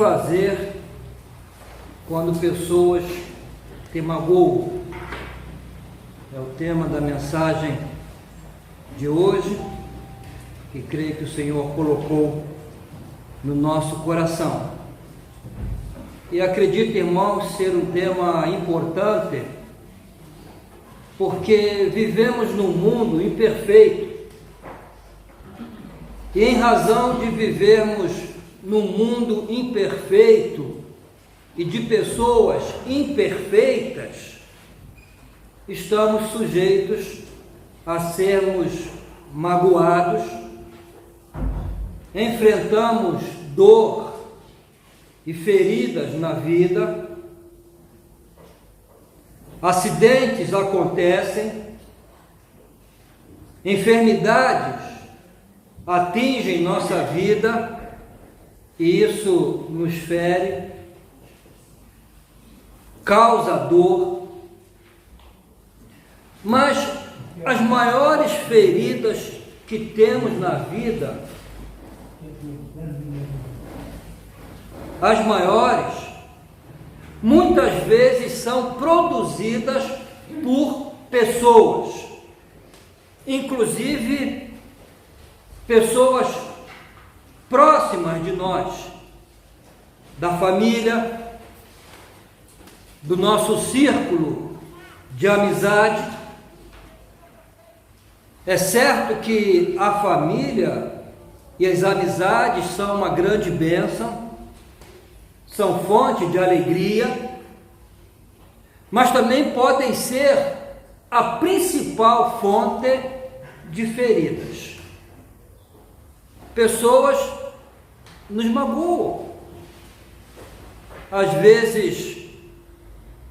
fazer quando pessoas te magoam? É o tema da mensagem de hoje, que creio que o Senhor colocou no nosso coração. E acredito, irmãos, ser um tema importante, porque vivemos num mundo imperfeito. E em razão de vivermos num mundo imperfeito e de pessoas imperfeitas, estamos sujeitos a sermos magoados, enfrentamos dor e feridas na vida, acidentes acontecem, enfermidades atingem nossa vida e isso nos fere, causa dor, mas as maiores feridas que temos na vida, as maiores, muitas vezes são produzidas por pessoas, inclusive pessoas próximas de nós, da família, do nosso círculo de amizade. É certo que a família e as amizades são uma grande bênção, são fonte de alegria, mas também podem ser a principal fonte de feridas. Pessoas nos magoam, às vezes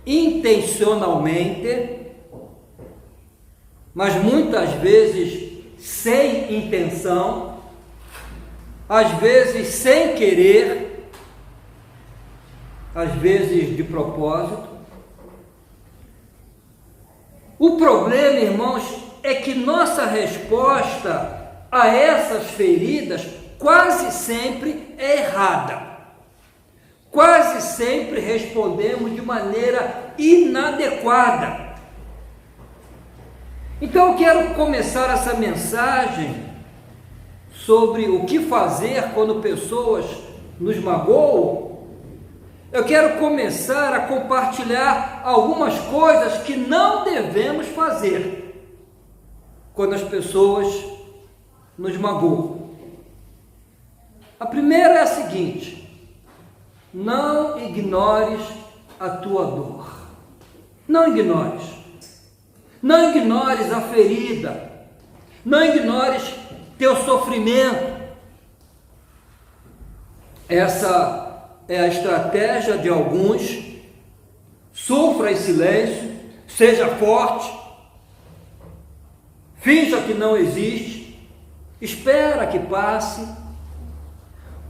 intencionalmente, mas muitas vezes sem intenção, às vezes sem querer, às vezes de propósito. O problema, irmãos, é que nossa resposta a essas feridas quase sempre é errada. Quase sempre respondemos de maneira inadequada. Então eu quero começar essa mensagem sobre o que fazer quando pessoas nos magoam. Eu quero começar a compartilhar algumas coisas que não devemos fazer quando as pessoas nos magoam. A primeira é a seguinte: não ignores a tua dor. Não ignores. Não ignores a ferida. Não ignores teu sofrimento. Essa é a estratégia de alguns. Sofra em silêncio, seja forte, finja que não existe, espera que passe.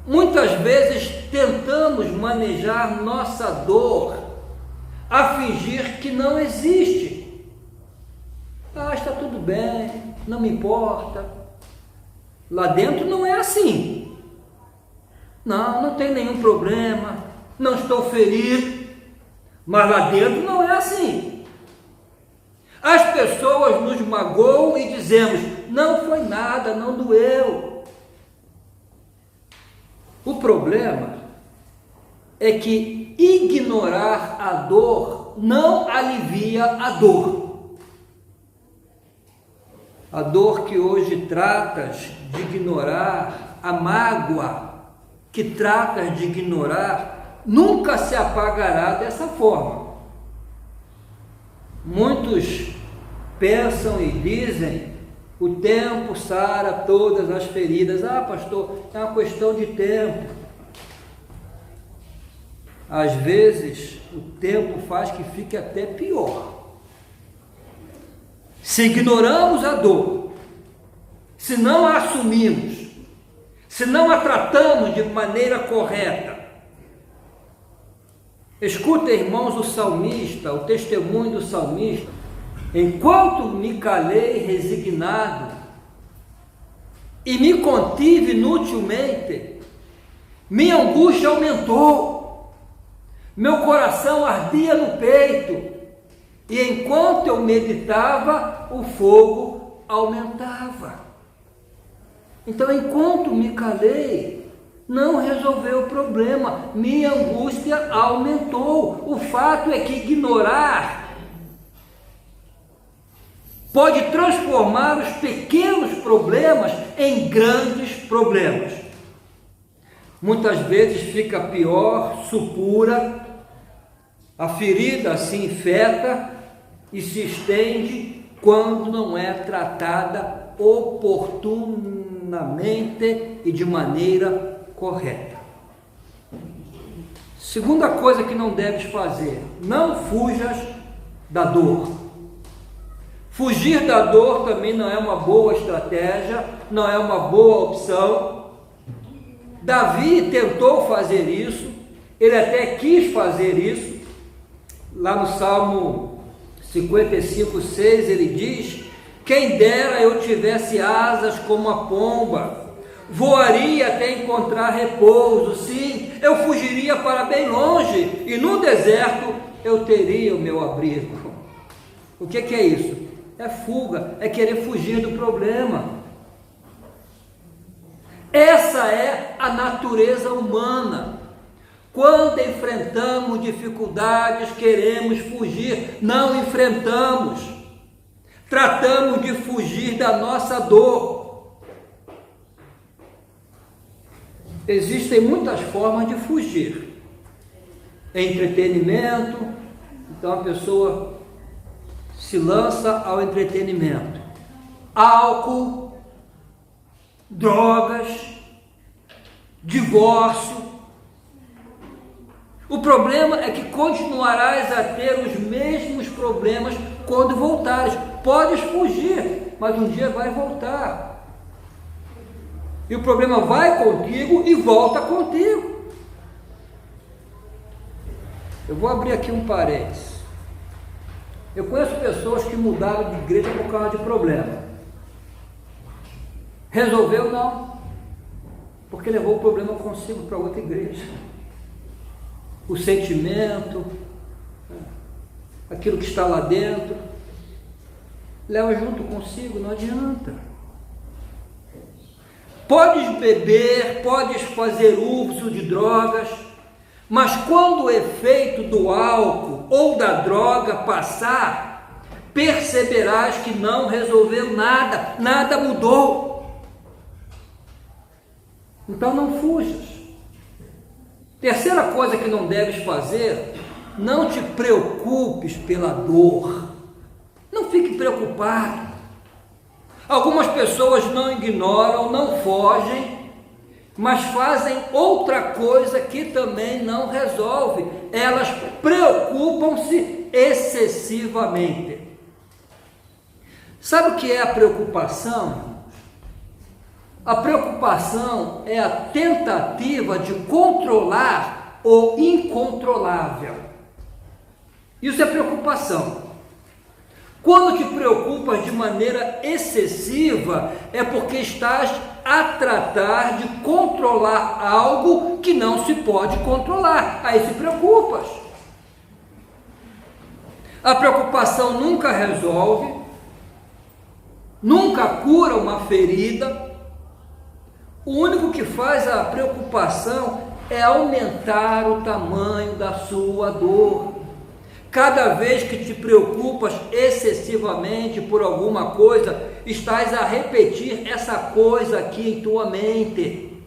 Muitas vezes tentamos manejar nossa dor a fingir que não existe. Está tudo bem, não me importa. Lá dentro não é assim. Não tem nenhum problema, não estou ferido, mas lá dentro não é assim. As pessoas nos magoam e dizemos: não foi nada, não doeu. O problema é que ignorar a dor não alivia a dor. A dor que hoje tratas de ignorar, a mágoa que tratas de ignorar, nunca se apagará dessa forma. Muitos pensam e dizem: o tempo sara todas as feridas. Pastor, é uma questão de tempo. Às vezes, o tempo faz que fique até pior. Se ignoramos a dor, se não a assumimos, se não a tratamos de maneira correta. Escuta, irmãos, o salmista, o testemunho do salmista. Enquanto me calei resignado e me contive inutilmente, minha angústia aumentou, meu coração ardia no peito, e enquanto eu meditava, o fogo aumentava. Então, enquanto me calei, não resolveu o problema, minha angústia aumentou. O fato é que ignorar pode transformar os pequenos problemas em grandes problemas. Muitas vezes fica pior, supura, a ferida se infeta e se estende quando não é tratada oportunamente e de maneira correta. Segunda coisa que não deves fazer: não fujas da dor. Fugir da dor também não é uma boa estratégia, não é uma boa opção. Davi tentou fazer isso, ele até quis fazer isso. Lá no Salmo 55:6 ele diz: quem dera eu tivesse asas como a pomba, voaria até encontrar repouso. Sim, eu fugiria para bem longe, e no deserto eu teria o meu abrigo. O que é isso? É fuga, é querer fugir do problema. Essa é a natureza humana. Quando enfrentamos dificuldades, queremos fugir, não enfrentamos. Tratamos de fugir da nossa dor. Existem muitas formas de fugir. Entretenimento, então a pessoa se lança ao entretenimento. Álcool, drogas, divórcio. O problema é que continuarás a ter os mesmos problemas quando voltares. Podes fugir, mas um dia vai voltar. E o problema vai contigo e volta contigo. Eu vou abrir aqui um parênteses. Eu conheço pessoas que mudaram de igreja por causa de problema. Resolveu? Não. Porque levou o problema consigo para outra igreja. O sentimento, aquilo que está lá dentro, leva junto consigo, não adianta. Podes beber, podes fazer uso de drogas, mas quando o efeito do álcool ou da droga passar, perceberás que não resolveu nada, nada mudou. Então não fujas. Terceira coisa que não deves fazer: não te preocupes pela dor. Não fique preocupado. Algumas pessoas não ignoram, não fogem, mas fazem outra coisa que também não resolve. Elas preocupam-se excessivamente. Sabe o que é a preocupação? A preocupação é a tentativa de controlar o incontrolável. Isso é preocupação. Quando te preocupas de maneira excessiva, é porque estás a tratar de controlar algo que não se pode controlar. Aí se preocupas. A preocupação nunca resolve, nunca cura uma ferida. O único que faz a preocupação é aumentar o tamanho da sua dor. Cada vez que te preocupas excessivamente por alguma coisa, estás a repetir essa coisa aqui em tua mente.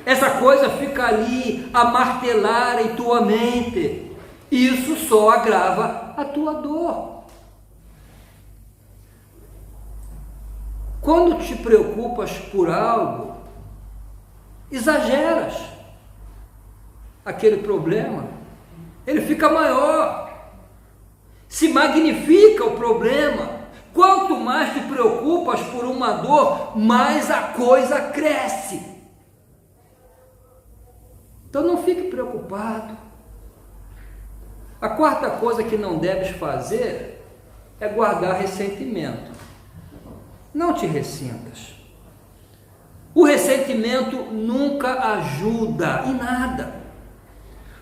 Essa coisa fica ali a martelar em tua mente. Isso só agrava a tua dor. Quando te preocupas por algo, exageras aquele problema, ele fica maior, se magnifica o problema. Quanto mais te preocupas por uma dor, mais a coisa cresce. Então não fique preocupado. A quarta coisa que não deves fazer é guardar ressentimento. Não te ressintas. O ressentimento nunca ajuda em nada.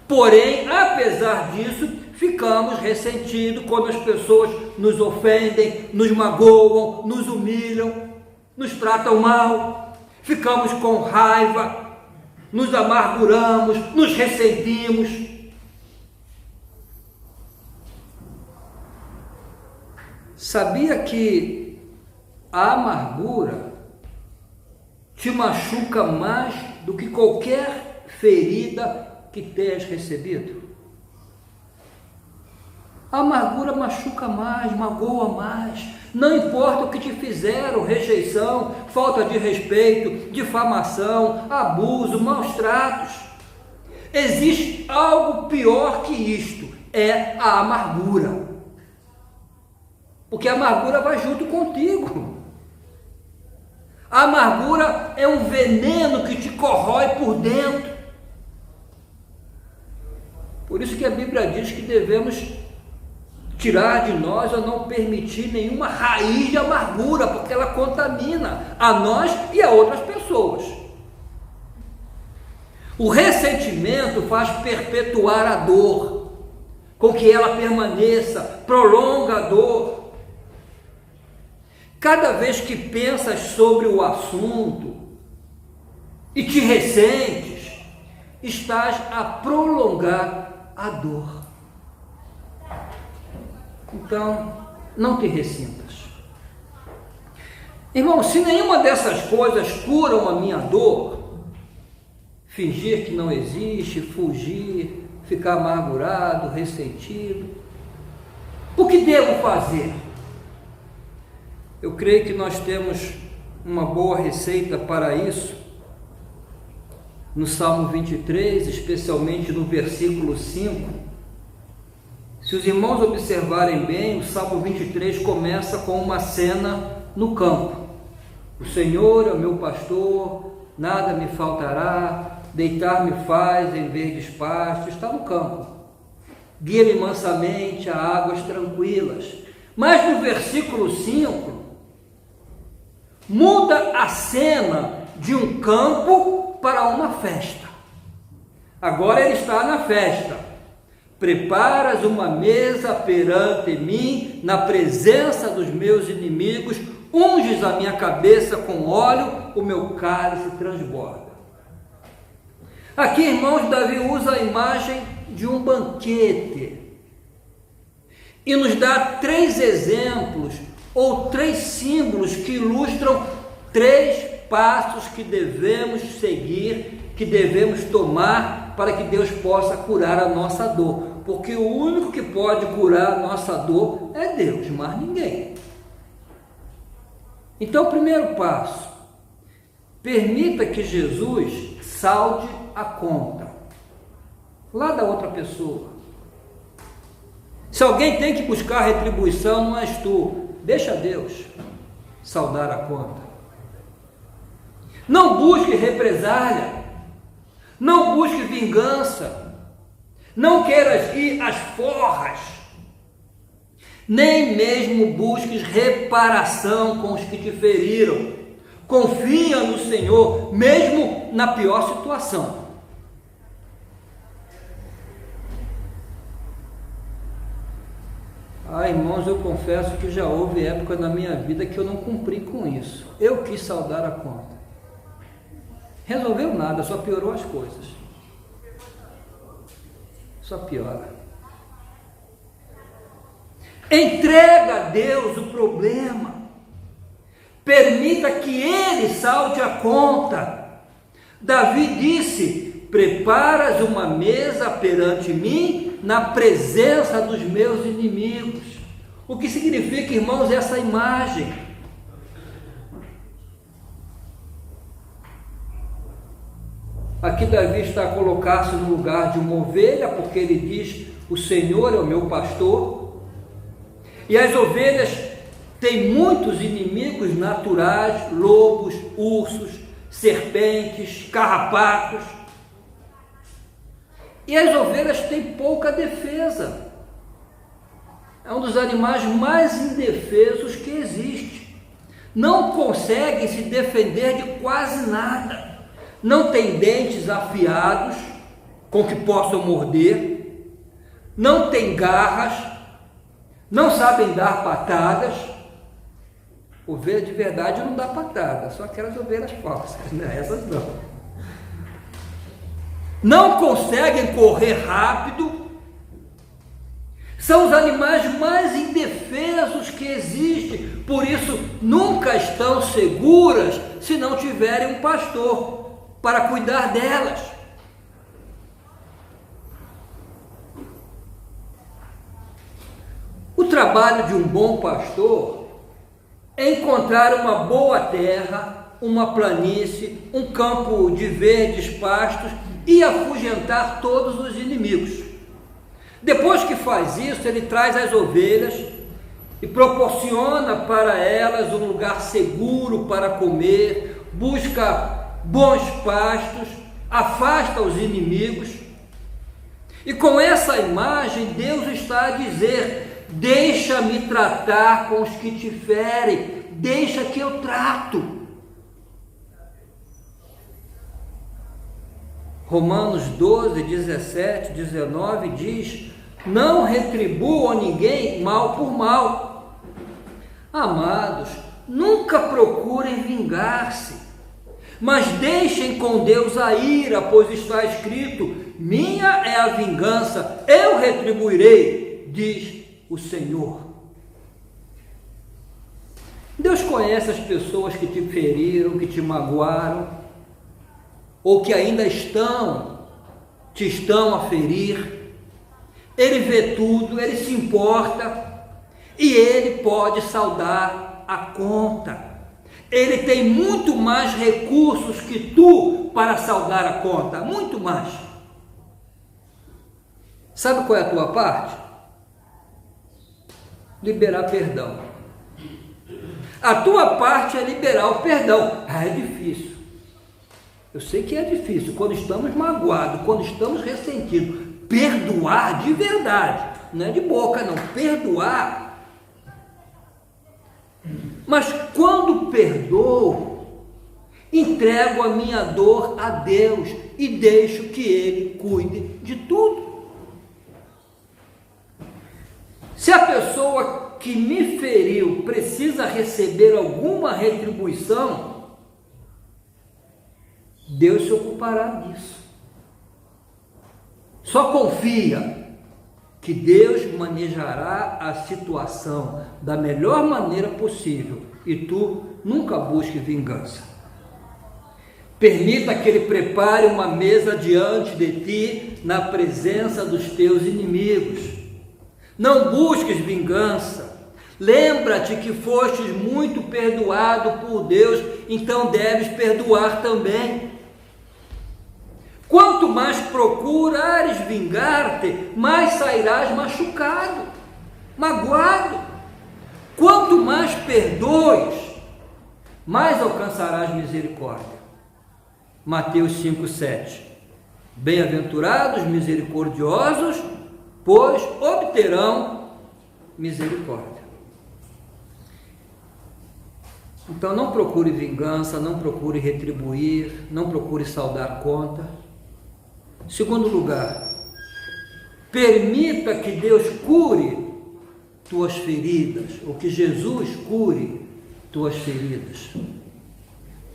Porém, apesar disso, ficamos ressentidos quando as pessoas nos ofendem, nos magoam, nos humilham, nos tratam mal. Ficamos com raiva, nos amarguramos, nos ressentimos. Sabia que a amargura te machuca mais do que qualquer ferida que tenhas recebido? A amargura machuca mais, magoa mais. Não importa o que te fizeram, rejeição, falta de respeito, difamação, abuso, maus tratos. Existe algo pior que isto, é a amargura. Porque a amargura vai junto contigo. A amargura é um veneno que te corrói por dentro. Por isso que a Bíblia diz que devemos tirar de nós ou não permitir nenhuma raiz de amargura, porque ela contamina a nós e a outras pessoas. O ressentimento faz perpetuar a dor, com que ela permaneça, prolonga a dor. Cada vez que pensas sobre o assunto e te ressentes, estás a prolongar a dor. Então, não te ressintas. Irmão, se nenhuma dessas coisas curam a minha dor, fingir que não existe, fugir, ficar amargurado, ressentido, o que devo fazer? Eu creio que nós temos uma boa receita para isso, no Salmo 23, especialmente no versículo 5. Se os irmãos observarem bem, o Salmo 23 começa com uma cena no campo. O Senhor é o meu pastor, nada me faltará, deitar-me faz em verdes pastos, está no campo. Guia-me mansamente a águas tranquilas. Mas no versículo 5, muda a cena de um campo para uma festa. Agora ele está na festa. Preparas uma mesa perante mim, na presença dos meus inimigos, unges a minha cabeça com óleo, o meu cálice transborda. Aqui, irmãos, Davi usa a imagem de um banquete e nos dá 3 exemplos ou 3 símbolos que ilustram 3 passos que devemos seguir, que devemos tomar para que Deus possa curar a nossa dor. Porque o único que pode curar a nossa dor é Deus, mais ninguém. Então, o primeiro passo, permita que Jesus salde a conta lá da outra pessoa. Se alguém tem que buscar retribuição, não és tu, deixa Deus saldar a conta. Não busque represália, não busque vingança, não queiras ir às forras, nem mesmo busques reparação com os que te feriram. Confia no Senhor, mesmo na pior situação. Irmãos, eu confesso que já houve época na minha vida que eu não cumpri com isso. Eu quis saldar a conta. Resolveu nada, só piorou as coisas. Só piora. Entrega a Deus o problema. Permita que Ele salde a conta. Davi disse: preparas uma mesa perante mim, na presença dos meus inimigos. O que significa, irmãos, essa imagem? Aqui Davi está a colocar-se no lugar de uma ovelha, porque ele diz: o Senhor é o meu pastor. E as ovelhas têm muitos inimigos naturais: lobos, ursos, serpentes, carrapatos. E as ovelhas têm pouca defesa. É um dos animais mais indefesos que existe. não conseguem se defender de quase nada, não têm dentes afiados com que possam morder, não têm garras, não sabem dar patadas. Ovelha de verdade não dá patada, só aquelas ovelhas falsas, né? Essas não. Não conseguem correr rápido, são os animais mais indefesos que existem, por isso nunca estão seguras se não tiverem um pastor para cuidar delas. O trabalho de um bom pastor é encontrar uma boa terra, uma planície, um campo de verdes pastos e afugentar todos os inimigos. Depois que faz isso, ele traz as ovelhas e proporciona para elas um lugar seguro para comer, busca bons pastos, afasta os inimigos. E com essa imagem, Deus está a dizer: deixa-me tratar com os que te ferem, deixa que eu trato. Romanos 12, 17, 19 diz: não retribuam a ninguém mal por mal. Amados, nunca procurem vingar-se, mas deixem com Deus a ira, pois está escrito: minha é a vingança, eu retribuirei, diz o Senhor. Deus conhece as pessoas que te feriram, que te magoaram, ou que ainda te estão a ferir. Ele vê tudo, ele se importa e ele pode saldar a conta. Ele tem muito mais recursos que tu para saldar a conta, muito mais. Sabe qual é a tua parte? Liberar perdão. A tua parte é liberar o perdão. É difícil. Eu sei que é difícil, quando estamos magoados, quando estamos ressentidos, perdoar de verdade, não é de boca não, perdoar. Mas quando perdoo, entrego a minha dor a Deus e deixo que Ele cuide de tudo. Se a pessoa que me feriu precisa receber alguma retribuição, Deus se ocupará disso. Só confia que Deus manejará a situação da melhor maneira possível e tu nunca busque vingança. Permita que Ele prepare uma mesa diante de ti na presença dos teus inimigos. Não busques vingança. Lembra-te que fostes muito perdoado por Deus, então deves perdoar também. Quanto mais procurares vingar-te, mais sairás machucado, magoado. Quanto mais perdoes, mais alcançarás misericórdia. Mateus 5,7. Bem-aventurados misericordiosos, pois obterão misericórdia. Então não procure vingança, não procure retribuir, não procure saldar a conta. Segundo lugar, permita que Deus cure tuas feridas, ou que Jesus cure tuas feridas.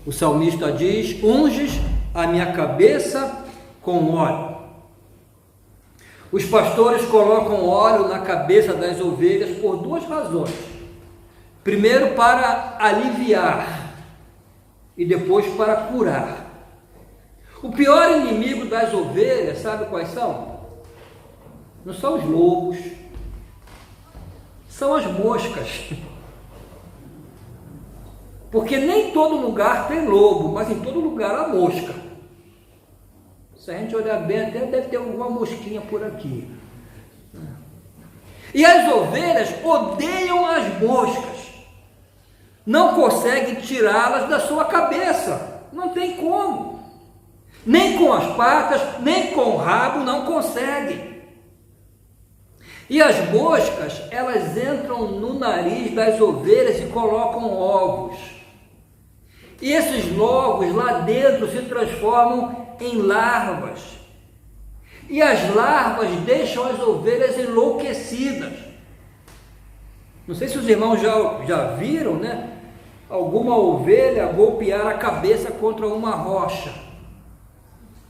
O salmista diz: unges a minha cabeça com óleo. Os pastores colocam óleo na cabeça das ovelhas por duas razões. Primeiro, para aliviar, e depois para curar. O pior inimigo das ovelhas, sabe quais são? Não são os lobos, são as moscas. Porque nem todo lugar tem lobo, mas em todo lugar há mosca. Se a gente olhar bem, até deve ter alguma mosquinha por aqui. E as ovelhas odeiam as moscas. Não conseguem tirá-las da sua cabeça. Não tem como. Nem com as patas, nem com o rabo, não conseguem. E as moscas, elas entram no nariz das ovelhas e colocam ovos. E esses ovos lá dentro se transformam em larvas. E as larvas deixam as ovelhas enlouquecidas. Não sei se os irmãos já viram, né? Alguma ovelha golpear a cabeça contra uma rocha.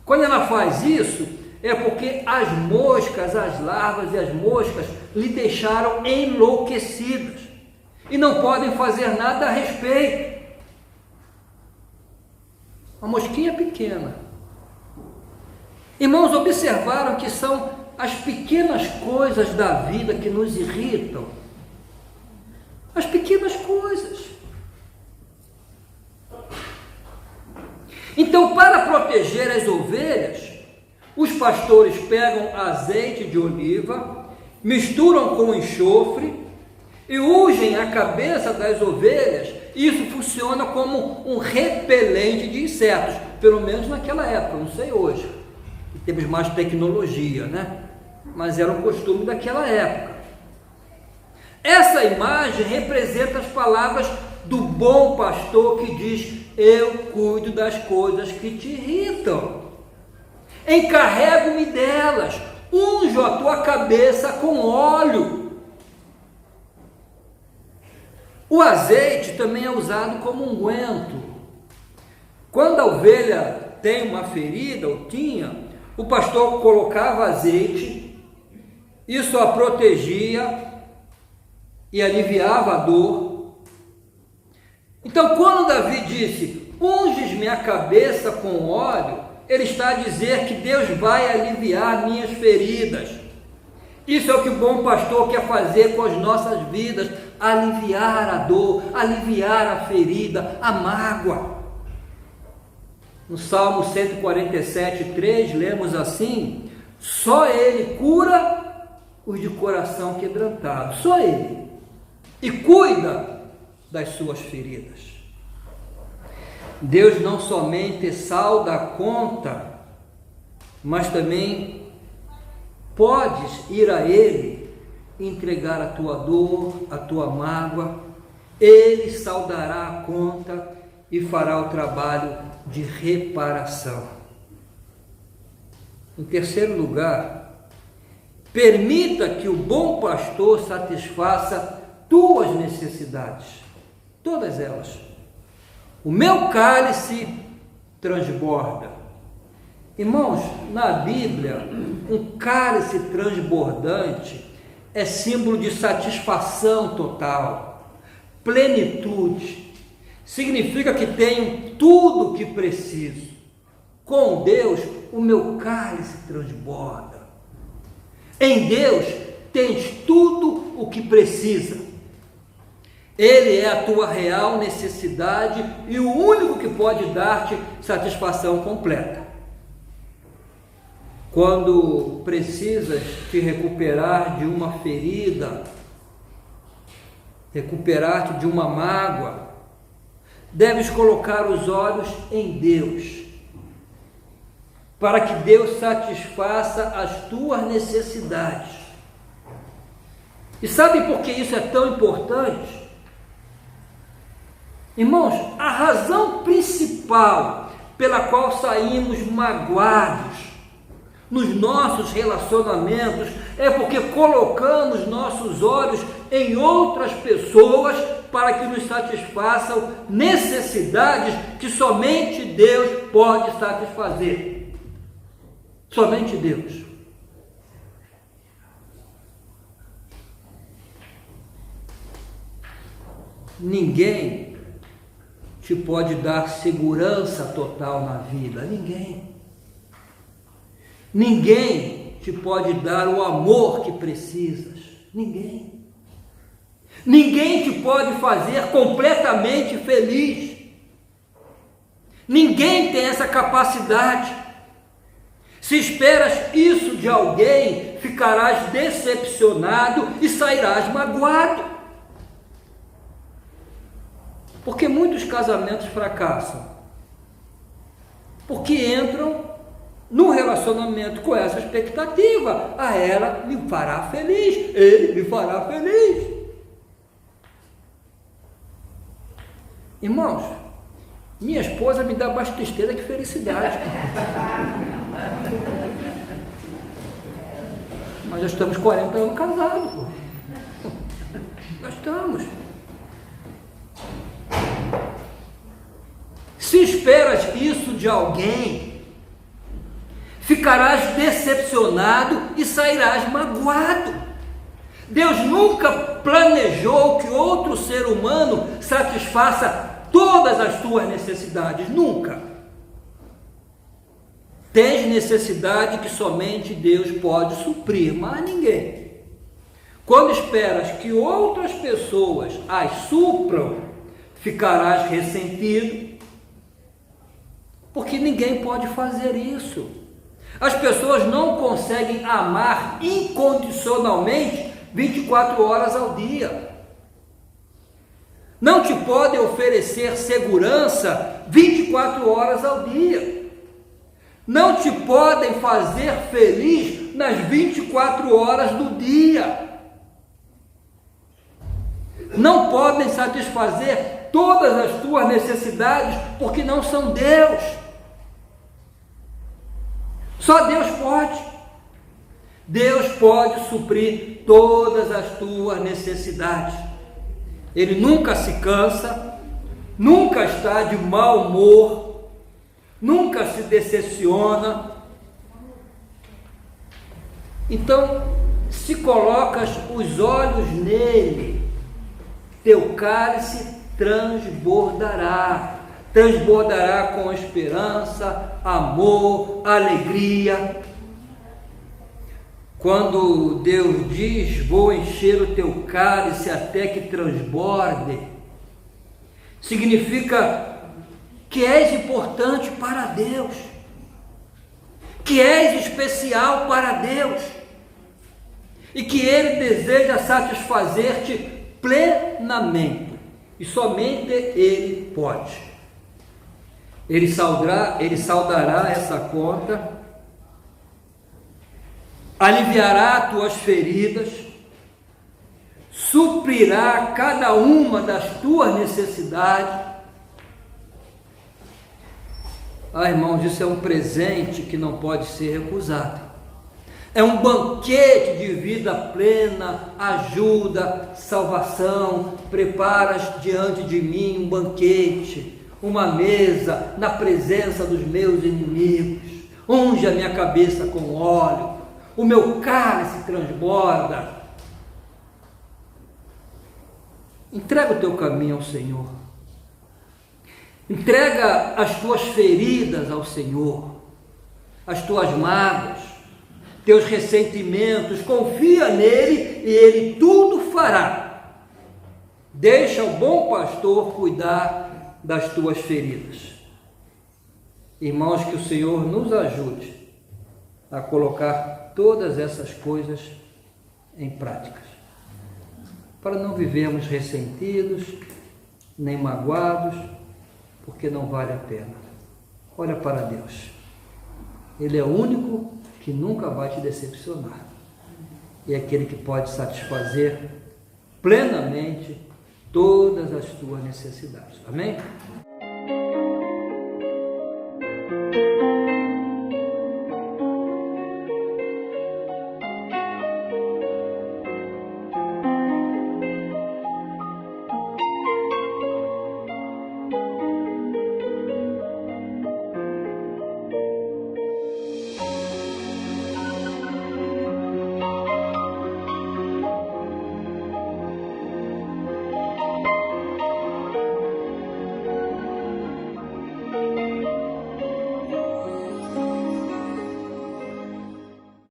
Quando ela faz isso, é porque as moscas, as larvas e as moscas lhe deixaram enlouquecidas e não podem fazer nada a respeito. Uma mosquinha pequena. Irmãos, observaram que são as pequenas coisas da vida que nos irritam? As pequenas coisas. Então, para proteger as ovelhas, os pastores pegam azeite de oliva, misturam com enxofre e ungem a cabeça das ovelhas. Isso funciona como um repelente de insetos, pelo menos naquela época, não sei hoje. Temos mais tecnologia, né? Mas era um costume daquela época. Essa imagem representa as palavras do bom pastor que diz: eu cuido das coisas que te irritam, encarrego-me delas, unjo a tua cabeça com óleo. O azeite também é usado como unguento. Quando a ovelha tem uma ferida, ou tinha, o pastor colocava azeite, isso a protegia e aliviava a dor. Então, quando Davi disse: unges-me a cabeça com óleo, ele está a dizer que Deus vai aliviar minhas feridas. Isso é o que o bom pastor quer fazer com as nossas vidas: aliviar a dor, aliviar a ferida, a mágoa. No Salmo 147:3, lemos assim: só Ele cura os de coração quebrantado, só Ele, e cuida das suas feridas. Deus não somente salda a conta, mas também podes ir a Ele, entregar a tua dor, a tua mágoa. Ele saldará a conta e fará o trabalho de reparação. Em terceiro lugar, permita que o bom pastor satisfaça tuas necessidades, todas elas. O meu cálice transborda. Irmãos, na Bíblia, um cálice transbordante é símbolo de satisfação total, plenitude. Significa que tenho tudo o que preciso. Com Deus, o meu cálice transborda. Em Deus, tens tudo o que precisa. Ele é a tua real necessidade e o único que pode dar-te satisfação completa. Quando precisas te recuperar de uma ferida, recuperar-te de uma mágoa, deves colocar os olhos em Deus, para que Deus satisfaça as tuas necessidades. E sabe por que isso é tão importante? Irmãos, a razão principal pela qual saímos magoados nos nossos relacionamentos é porque colocamos nossos olhos em outras pessoas para que nos satisfaçam necessidades que somente Deus pode satisfazer. Somente Deus. Ninguém te pode dar segurança total na vida, ninguém. Ninguém te pode dar o amor que precisas, ninguém. Ninguém te pode fazer completamente feliz. Ninguém tem essa capacidade. Se esperas isso de alguém, ficarás decepcionado e sairás magoado. Porque muitos casamentos fracassam, porque entram no relacionamento com essa expectativa. Ela me fará feliz, ele me fará feliz. Irmãos, minha esposa me dá mais tristeza que felicidade. Mas já estamos 40 anos casados, pô. Nós estamos. Se esperas isso de alguém, ficarás decepcionado e sairás magoado. Deus nunca planejou que outro ser humano satisfaça todas as tuas necessidades, nunca. Tens necessidade que somente Deus pode suprir, mas ninguém. Quando esperas que outras pessoas as supram, ficarás ressentido, porque ninguém pode fazer isso. As pessoas não conseguem amar incondicionalmente 24 horas ao dia. Não te podem oferecer segurança 24 horas ao dia. Não te podem fazer feliz nas 24 horas do dia. Não podem satisfazer todas as tuas necessidades, porque não são Deus. Só Deus pode. Deus pode suprir todas as tuas necessidades. Ele nunca se cansa, nunca está de mau humor, nunca se decepciona. Então, se colocas os olhos nele, teu cálice transbordará com esperança, amor, alegria. Quando Deus diz, vou encher o teu cálice até que transborde, significa que és importante para Deus, que és especial para Deus, e que Ele deseja satisfazer-te plenamente, e somente Ele pode. Ele saldará essa conta, aliviará tuas feridas, suprirá cada uma das tuas necessidades. Irmãos, isso é um presente que não pode ser recusado. É um banquete de vida plena, ajuda, salvação. Preparas diante de mim um banquete, uma mesa na presença dos meus inimigos. Unge a minha cabeça com óleo, o meu cálice transborda. Entrega o teu caminho ao Senhor. Entrega as tuas feridas ao Senhor, as tuas mágoas, teus ressentimentos. Confia nele e ele tudo fará. Deixa o bom pastor cuidar das tuas feridas. Irmãos, que o Senhor nos ajude a colocar todas essas coisas em práticas, para não vivermos ressentidos, nem magoados, porque não vale a pena. Olha para Deus. Ele é o único que nunca vai te decepcionar. E é aquele que pode satisfazer plenamente todas as tuas necessidades. Amém?